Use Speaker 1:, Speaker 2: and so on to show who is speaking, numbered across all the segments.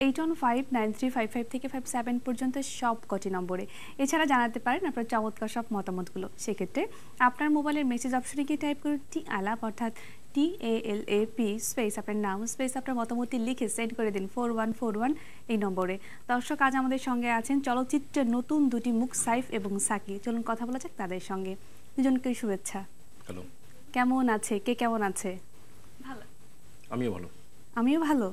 Speaker 1: 81593555 থেকে 57 পর্যন্ত সব কটি নম্বরে এছাড়া জানাতে পারেন আপনার চমৎকার সব মতামতগুলো। সেক্ষেত্রে আপনার মোবাইলের মেসেজ অপশনে গিয়ে টাইপ করুন টি-আলাপ অর্থাৎ TALAP স্পেস আপনার নাম স্পেস আপনার মতামতটি লিখে সেন্ড করে দিন 4141 এই নম্বরে। দর্শক আজ আমাদের সঙ্গে আছেন চলচ্চিত্রের নতুন দুটি মুখ সাইফ এবং সাকি। চলুন কথা বলা যাক তাদের সঙ্গে। দুজনকে শুভেচ্ছা।
Speaker 2: হ্যালো,
Speaker 1: কেমন আছে? কে কেমন আছে?
Speaker 3: ভালো।
Speaker 2: আমিও ভালো।
Speaker 1: আমিও ভালো।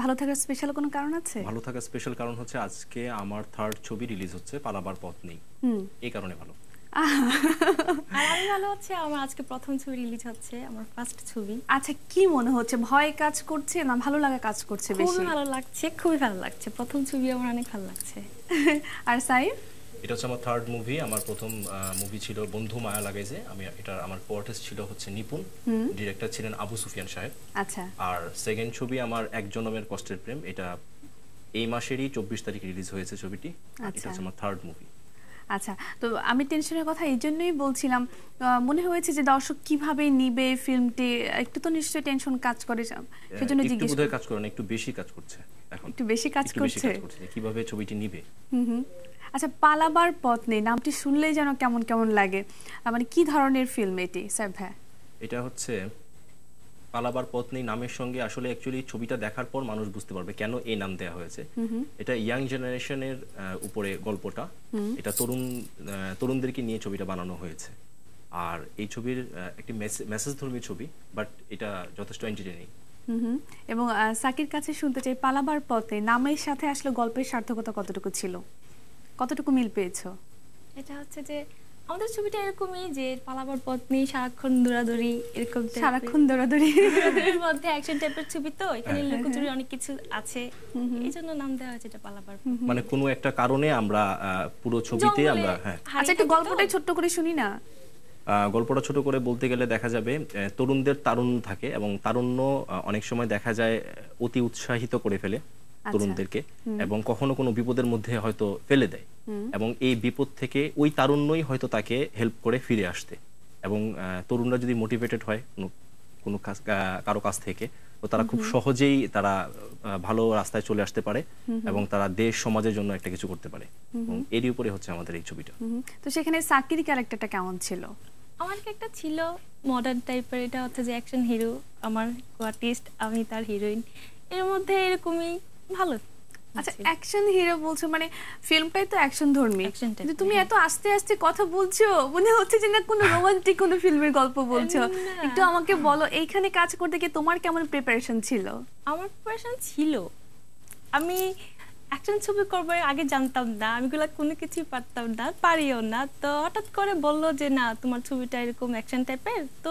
Speaker 1: ভালো থাকার স্পেশাল কোনো কারণ আছে?
Speaker 2: ভালো থাকার স্পেশাল কারণ হচ্ছে আজকে আমার থার্ড ছবি রিলিজ হচ্ছে, পালাবার পথ নেই, এই কারণে ভালো।
Speaker 3: আর আমি ভালো হচ্ছে, আমার আজকে প্রথম ছবি রিলিজ হচ্ছে, আমার ফার্স্ট ছবি।
Speaker 1: আচ্ছা, কি মনে হচ্ছে? ভয় কাজ করছে না ভালো লাগা কাজ করছে বেশি?
Speaker 3: খুবই ভালো লাগছে, খুবই ভালো লাগছে। প্রথম ছবি আমার অনেক ভালো লাগছে।
Speaker 1: আর সাইফ?
Speaker 2: এটা হচ্ছে আমার থার্ড মুভি। আমার প্রথম মুভি ছিল বন্ধু মায়া লাগাইছে। আমার কোয়ার্টেস ছিল হচ্ছে নিপুণ, ডিরেক্টর ছিলেন আবু সুফিয়ান সাহেব।
Speaker 1: আচ্ছা। আর
Speaker 2: সেকেন্ড ছবি আমার এক জনমের কষ্টের প্রেম, এটা এই মাসেরই 24 তারিখ রিলিজ হয়েছে ছবিটি। এটা হচ্ছে আমার থার্ড মুভি।
Speaker 1: আচ্ছা, তো আমি টেনশনের কথা এই জন্যই বলছিলাম, মনে হয়েছে যে দর্শক কিভাবে নিবে ফিল্মটি, একটু তো নিশ্চয়ই টেনশন কাজ করে, সেজন্য জিজ্ঞেস।
Speaker 2: একটু কাজ করে না, একটু বেশি কাজ করছে এখন।
Speaker 1: একটু বেশি কাজ করছে
Speaker 2: কিভাবে ছবিটি নিবে।
Speaker 1: আচ্ছা, পালাবার পথ নেই নামটি শুনলেই যেন কেমন কেমন লাগে, মানে কি ধরনের ফিল্ম এটি সাইফ ভাই?
Speaker 2: এটা হচ্ছে পালাবার পথ নেই নামের সঙ্গে আসলে অ্যাকচুয়ালি ছবিটা দেখার পর মানুষ বুঝতে পারবে কেন এই নাম দেওয়া হয়েছে। এটা ইয়াং জেনারেশনের উপরে গল্পটা, এটা তরুণদেরকে নিয়ে ছবিটা বানানো হয়েছে। আর এই ছবির একটি মেসেজ ধর্মী ছবি, বাট এটা যথেষ্ট এন্টারটেইনিং।
Speaker 1: এবং সাকির কাছে শুনতে চাই, পালাবার পথে নামের সাথে আসলে গল্পের সার্থকতা কতটুকু ছিল, কতটুকু মিল পেয়েছো?
Speaker 3: এটা হচ্ছে যে আমাদের ছবিটা এরকমই, যে পালাবার পথ নেই, সারাক্ষণ দৌড়াদৌড়ি, এরকম
Speaker 1: সারাক্ষণ দৌড়াদৌড়ি
Speaker 3: এর মধ্যে অ্যাকশন টাইপের ছবি, তো এখানে লুকোচুরি অনেক কিছু আছে, এই জন্য নাম দেওয়া হয়েছে এটা পালাবার পথ।
Speaker 2: মানে কোনো একটা কারণে আমরা পুরো ছবিতে আমরা
Speaker 1: আচ্ছা, একটু গল্পটাই ছোট্ট করে শুনি না।
Speaker 2: গল্পটা ছোট করে বলতে গেলে দেখা যাবে তরুণদের তারুণ্য থাকে, এবং তারুণ্য অনেক সময় দেখা যায় অতি উৎসাহিত করে ফেলে তরুণদেরকে, এবং কখনো কোনো বিপদের মধ্যে হয়তো ফেলে দেয়, এবং এই বিপদ থেকে ওই তারুণ্যই হয়তো তাকে হেল্প করে ফিরে আসতে। এবং তরুণরা যদি মোটিভেটেড হয় কোনো কারো কাছ থেকে, তো তারা খুব সহজেই তারা ভালো রাস্তায় চলে আসতে পারে, এবং তারা দেশ সমাজের জন্য একটা কিছু করতে পারে। এরই উপরে হচ্ছে আমাদের এই ছবিটা।
Speaker 1: তো সেখানে সাকির ক্যারেক্টারটা কেমন ছিল?
Speaker 3: আমার একটা ছিল মডার্ন টাইপের, এটা হচ্ছে যে অ্যাকশন হিরো, আমার আর্টিস্ট, আমি তার হিরোইন, এর মধ্যে এরকমই ভালো।
Speaker 1: আচ্ছা, অ্যাকশন হিরো বলছো মানে ফিল্মটাই তো অ্যাকশন ধর্মী, কিন্তু তুমি এত আস্তে আস্তে কথা বলছো, মনে হচ্ছে যে না কোনো রোমান্টিক কোনো ফিল্মের গল্প বলছো। একটু আমাকে বলো, এইখানে কাজ করতে গিয়ে তোমার কেমন প্রিপারেশন ছিল?
Speaker 3: আমার প্রিপারেশন ছিল, আমি অ্যাকশন ছবি করবার আগে জানতাম না, আমিগুলো কোনো কিছুই পারতাম না, পারিও না। তো হঠাৎ করে বললো যে না তোমার ছবিটা এরকম অ্যাকশন টাইপের, তো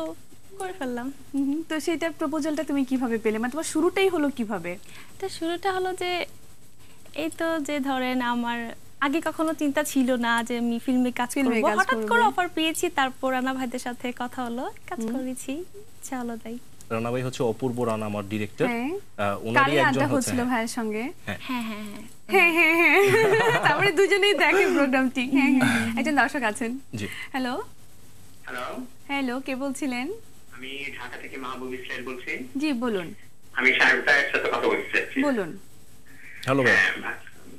Speaker 3: করে ফেললাম।
Speaker 1: তো সেটার প্রপোজালটা তুমি কিভাবে পেলে, মানে তোমার শুরুটাই হলো কিভাবে?
Speaker 3: এটা শুরুটা হলো যে এই তো যে ধরেন আমার আগে কখনো চিন্তা ছিল না যে আমি ফিল্মে কাজ করব, হঠাৎ করে অফার পেয়েছি, তারপর রানা ভাইদের সাথে কথা হলো, কাজ করেছি, ইচ্ছা হলো তাই।
Speaker 2: রানা ভাই হচ্ছে অপূর্ব রানা, আমার ডিরেক্টর।
Speaker 1: ওনারই একজন হচ্ছিল ভাইয়ের সঙ্গে।
Speaker 3: হ্যাঁ হ্যাঁ
Speaker 1: হ্যাঁ হ্যাঁ হ্যাঁ, তারপরে দুজনেই দেখে প্রোগ্রামটি। হ্যাঁ হ্যাঁ, একজন দর্শক আছেন।
Speaker 2: জি,
Speaker 1: হ্যালো
Speaker 4: হ্যালো
Speaker 1: হ্যালো, কে বলছিলেন?
Speaker 4: আমি ঢাকা থেকে মাহবুব ইসলাম বলছি।
Speaker 1: জি বলুন।
Speaker 4: আমি সাহেব ভাইয়ের সাথে কথা বলতে চাচ্ছি।
Speaker 1: বলুন।
Speaker 2: হ্যালো ভাই।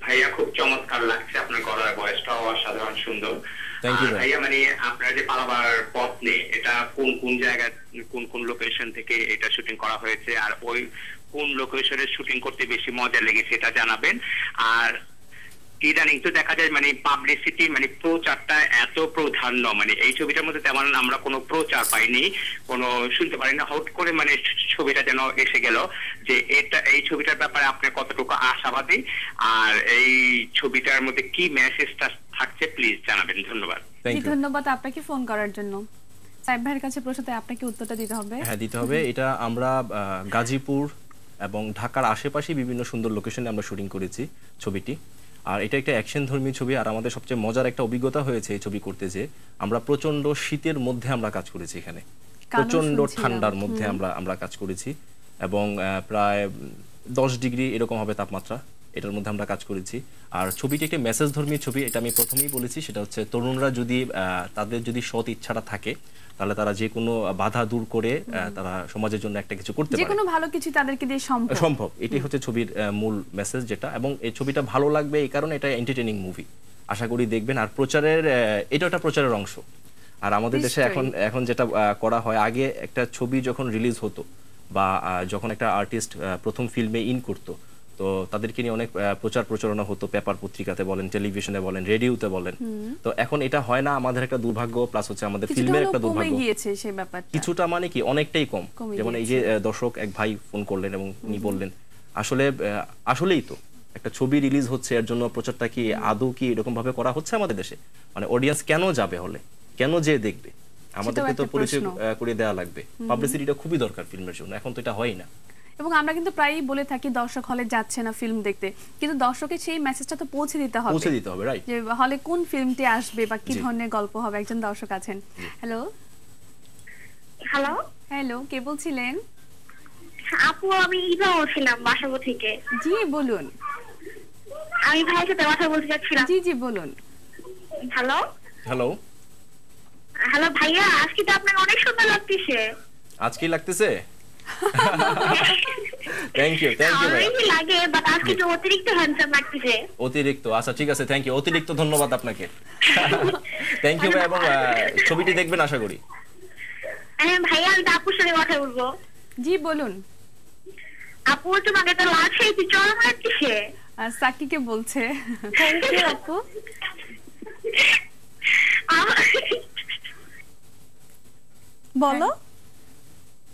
Speaker 4: ভাইয়া, খুব চমৎকার লাগছে, আপনার গলার ভয়েসটাও অসাধারণ সুন্দর।
Speaker 2: থ্যাংক ইউ
Speaker 4: ভাইয়া। মানে আপনার যে পালাবার পথ নেই, এটা কোন কোন জায়গায় কোন লোকেশন থেকে এটা শুটিং করা হয়েছে, আর ওই কোন লোকেশনে শুটিং করতে বেশি মজা লেগেছে এটা জানাবেন। আর ইদানিং তো দেখা যায় মানে পাবলিসিটি, মানে প্রচারটা এত প্রাধান্য, মানে এই ছবিটার মধ্যে তেমন আমরা কোনো প্রচার পাইনি, কোনো শুনতে পারি না, হট করে মানে ছবিটা যেন এসে গেল। যে এই ছবিটার ব্যাপারে আপনি কতটুকু আশাবাদী, আর এই ছবিটার মধ্যে কি মেসেজটা থাকছে প্লিজ জানাবেন। ধন্যবাদ।
Speaker 1: ধন্যবাদ আপনাকে ফোন করার জন্য। সাইফ ভাইয়ের কাছে প্রশ্নতে আপনাকে উত্তরটা দিতে হবে।
Speaker 2: হ্যাঁ, দিতে হবে। এটা আমরা গাজীপুর এবং ঢাকার আশেপাশে বিভিন্ন সুন্দর লোকেশনে আমরা শুটিং করেছি ছবিটি। আর এটা একটা অ্যাকশন ধর্মী ছবি, আর আমাদের সবচেয়ে মজার একটা অভিজ্ঞতা হয়েছে এই ছবি করতে, যে আমরা প্রচন্ড শীতের মধ্যে আমরা কাজ করেছি, এখানে প্রচন্ড ঠান্ডার মধ্যে আমরা কাজ করেছি, এবং প্রায় 10 ডিগ্রি এরকম হবে তাপমাত্রা, এটার মধ্যে আমরা কাজ করেছি। আর ছবিটি একটি মেসেজ ধর্মী ছবি, এটা আমি প্রথমেই বলেছি, সেটা হচ্ছে তরুণরা যদি তাদের যদি সৎ ইচ্ছাটা থাকে, তাহলে তারা যে কোনো বাধা দূর করে তারা সমাজের জন্য একটা কিছু করতে
Speaker 1: যে
Speaker 2: পারে।
Speaker 1: কোনো ভালো কিছু তাদেরকে দিয়ে সম্ভব।
Speaker 2: সম্ভব, এটাই হচ্ছে ছবির মূল মেসেজ যেটা। এবং এই ছবিটা ভালো লাগবে এই কারণে এটা এন্টারটেইনিং মুভি, আশা করি দেখবেন। আর প্রচারের এটা একটা প্রচারের অংশ। আর আমাদের দেশে এখন যেটা করা হয়, আগে একটা ছবি যখন রিলিজ হতো বা যখন একটা আর্টিস্ট প্রথম ফিল্মে ইন করতো, তো তাদেরকে নিয়ে অনেক প্রচার প্রচারণা হতো, পেপার পত্রিকাতে বলেন, টেলিভিশনে বলেন, রেডিওতে বলেন। তো এখন এটা হয় না, আমাদের একটা দুর্ভাগ্য, প্লাস হচ্ছে আমাদের ফিল্মের একটা দুর্ভাগ্য।
Speaker 1: গিয়েছে সেই ব্যাপারটা
Speaker 2: কিছুটা মানে কি অনেকটাই কম। যেমন এই যে দর্শক এক ভাই ফোন করলেন এবং উনি বললেন আসলেই তো একটা ছবি রিলিজ হচ্ছে, এর জন্য প্রচারটা কি আদৌ কি এরকম ভাবে করা হচ্ছে আমাদের দেশে? মানে অডিয়েন্স কেন যাবে হলে, কেন যে দেখবে? আমাদেরকে তো পরিচয় করে দেওয়া লাগবে, পাবলিসিটিটা খুবই দরকার ফিল্মের জন্য। এখন তো এটা হয় না।
Speaker 1: এবং আমরা কিন্তু প্রায়ই বলে থাকি দর্শক হলে যাচ্ছে না ফিল্ম দেখতে, কিন্তু দর্শকের সেই মেসেজটা তো পৌঁছে দিতে হবে,
Speaker 2: রাইট?
Speaker 1: যে হলে কোন ফিল্মটি আসবে বা কি ধরনের গল্প হবে। একজন দর্শক আছেন। হ্যালো
Speaker 5: হ্যালো
Speaker 1: হ্যালো, কে বলছিলেন?
Speaker 5: আপু, আমি ইভা বলছিলাম বাসাবো থেকে।
Speaker 1: জি বলুন।
Speaker 5: আমি ভাইয়ের সাথে কথা বলতে চাচ্ছিলাম।
Speaker 1: জি জি বলুন।
Speaker 5: হ্যালো
Speaker 2: হ্যালো
Speaker 5: হ্যালো ভাইয়া, আজকে তো আপনাকে অনেক সুন্দর লাগতেছে।
Speaker 2: আজকেই লাগতেছে? থ্যাংক ইউ ভাই।
Speaker 5: অলরেডি লাগে, বাট আজকে তো অতিরিক্ত হ্যান্ডসাম লাগতেছে।
Speaker 2: অতিরিক্ত? আচ্ছা ঠিক আছে, থ্যাংক ইউ, অতিরিক্ত ধন্যবাদ আপনাকে। থ্যাংক ইউ ভাই। এবং ছবিটি দেখবেন আশা করি।
Speaker 5: হ্যাঁ ভাইয়া, আমি আপুর সাথে কথা বলবো।
Speaker 1: জি বলুন।
Speaker 5: আপু, তোমাকে তো লাল শাড়িতে চরম লাগতেছে।
Speaker 1: সাকিকে বলছে।
Speaker 3: থ্যাংক ইউ আপু। বলো।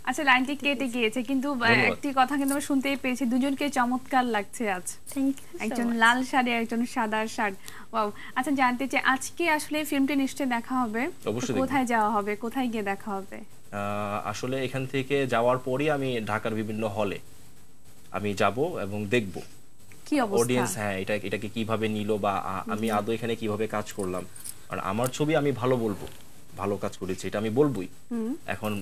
Speaker 1: আচ্ছা, লাইনটি কেটে গিয়েছে, কিন্তু একটি কথা কিন্তু আমরা শুনতেই পেয়েছি, দুজনকে চমৎকার লাগছে আজ।
Speaker 3: Thank you.
Speaker 1: একজন লাল শাড়ি, একজন সাদা শার্ট। ওয়াও। আচ্ছা, জানতে চাই আজকে আসলে ফিল্মটি নিশ্চয়ই দেখা হবে,
Speaker 2: অবশ্যই।
Speaker 1: কোথায় যাওয়া হবে, কোথায় গিয়ে দেখা হবে?
Speaker 2: আসলে এখান থেকে যাওয়ার পরই আমি ঢাকার বিভিন্ন হলে আমি যাব এবং দেখব
Speaker 1: কি অবস্থা,
Speaker 2: অডিয়েন্স এটাকে কিভাবে নিল, বা আমি আদৌ এখানে কিভাবে কাজ করলাম। আর আমার ছবি আমি ভালো বলবো, ভালো কাজ করেছি, এটা আমি বলবোই। এখন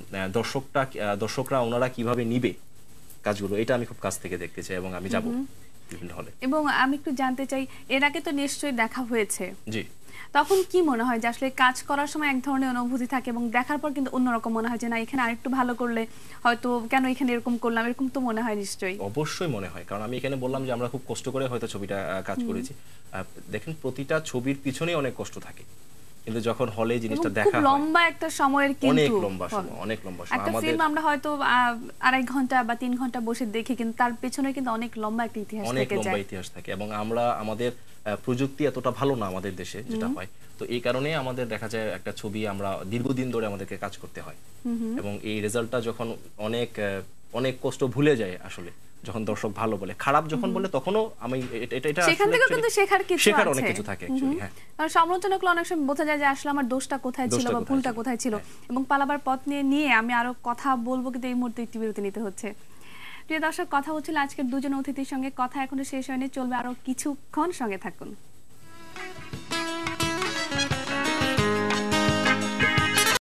Speaker 2: দর্শকরা ওনারা কিভাবে নিবে কাজগুলো, এটা আমি খুব কাছ থেকে দেখতে চাই এবং আমি যাব বিভিন্ন হলে।
Speaker 1: এবং আমি একটু জানতে চাই, এর আগে তো নিশ্চয়ই দেখা হয়েছে,
Speaker 2: জি।
Speaker 1: তখন কি মনে হয় যে আসলে কাজ করার সময় এক ধরনের অনুভূতি থাকে এবং দেখার পর কিন্তু অন্যরকম মনে হয় যে না, এখানে আরেকটু ভালো করলে হয়তো, কেন এখানে এরকম করলাম, এরকম তো মনে হয় নিশ্চয়ই?
Speaker 2: অবশ্যই মনে হয়, কারণ আমি এখানে বললাম যে আমরা খুব কষ্ট করে হয়তো ছবিটা কাজ করেছি। দেখেন, প্রতিটা ছবির পিছনেই অনেক কষ্ট থাকে, কিন্তু যখন হলে জিনিসটা দেখা হয়,
Speaker 1: লম্বা একটা সময়ের, কিন্তু
Speaker 2: অনেক লম্বা সময়
Speaker 1: একটা ফিল্ম আমরা হয়তো 2.5 ঘন্টা বা 3 ঘন্টা বসে দেখি, কিন্তু তার পেছনে কিন্তু অনেক লম্বা একটা ইতিহাস থেকে যায়,
Speaker 2: অনেক লম্বা ইতিহাস থাকে। এবং আমাদের প্রযুক্তি এতটা ভালো না আমাদের দেশে, যেটা হয়, তো এই কারণে আমাদের দেখা যায় একটা ছবি আমরা দীর্ঘদিন ধরে আমাদেরকে কাজ করতে হয়, এবং এই রেজাল্টটা যখন অনেক কষ্ট ভুলে যায় আসলে, যখন দর্শক ভালো বলে, খারাপ যখন বলে তখনও আমি এটা
Speaker 1: সেখান থেকে কিন্তু শেখার
Speaker 2: অনেক কিছু থাকে অ্যাকচুয়ালি। হ্যাঁ,
Speaker 1: কারণ সমালোচনা করলে অনেক সময় বোঝা যায় যে আসলে আমার দোষটা কোথায় ছিল বা ভুলটা কোথায় ছিল। এবং পালাবার পথ নিয়ে আমি আরো কথা বলবো, কিন্তু এই মুহূর্তে একটি বিরতি নিতে হচ্ছে। প্রিয় দর্শক, কথা হচ্ছিল আজকের দুজন অতিথির সঙ্গে, কথা এখনো শেষ হয়নি, চলবে আরো কিছুক্ষণ, সঙ্গে থাকুন।